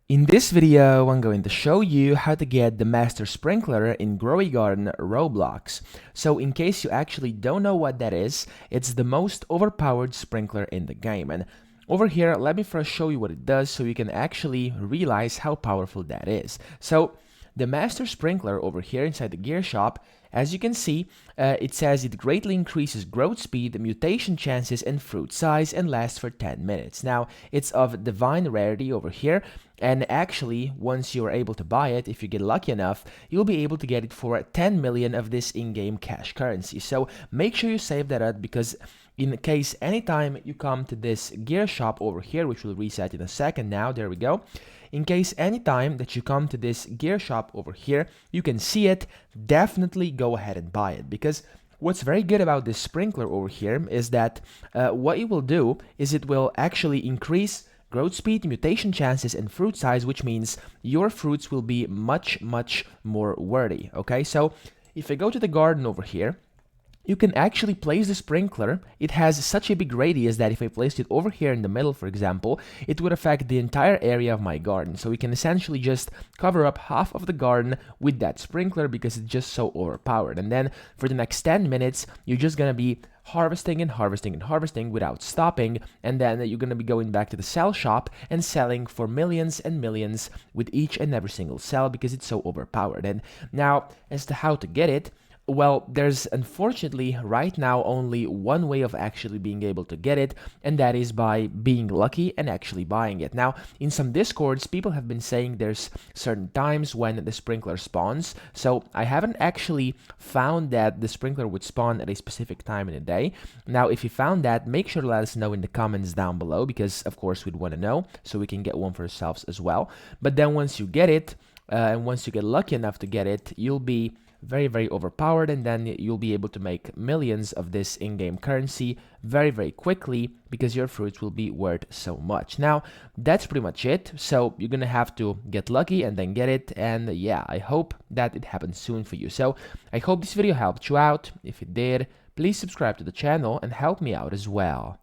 In this video, I'm going to show you how to get the Master Sprinkler in Growy Garden Roblox. So in case you actually don't know what that is, it's the most overpowered sprinkler in the game. And over here, let me first show you what it does so you can actually realize how powerful that is. So the Master Sprinkler over here inside the gear shop, as you can see, it says it greatly increases growth speed, mutation chances, and fruit size, and lasts for 10 minutes. Now, it's of divine rarity over here, and actually, once you are able to buy it, if you get lucky enough, you'll be able to get it for 10 million of this in-game cash currency. So make sure you save that up, because in case anytime you come to this gear shop over here, which will reset in a second now, there we go. In case anytime that you come to this gear shop over here, you can see it, definitely go ahead and buy it, because what's very good about this sprinkler over here is that what it will do is it will actually increase growth speed, mutation chances, and fruit size, which means your fruits will be much more worthy. Okay, so if I go to the garden over here, you can actually place the sprinkler. It has such a big radius that if I placed it over here in the middle, for example, it would affect the entire area of my garden. So we can essentially just cover up half of the garden with that sprinkler because it's just so overpowered. And then for the next 10 minutes, you're just gonna be harvesting and harvesting and harvesting without stopping, and then you're going to be going back to the cell shop and selling for millions and millions with each and every single cell because it's so overpowered. And now, as to how to get it, well, there's unfortunately right now only one way of actually being able to get it, and that is by being lucky and actually buying it. Now, in some discords, people have been saying there's certain times when the sprinkler spawns, so I haven't actually found that the sprinkler would spawn at a specific time in the day. Now, if you found that, make sure to let us know in the comments down below, because of course we'd want to know, so we can get one for ourselves as well. But then once you get it, and once you get lucky enough to get it, you'll be very overpowered, and then you'll be able to make millions of this in-game currency very quickly because your fruits will be worth so much. Now, that's pretty much it. So you're gonna have to get lucky and then get it, and yeah, I hope that it happens soon for you. So I hope this video helped you out. If it did, please subscribe to the channel and help me out as well.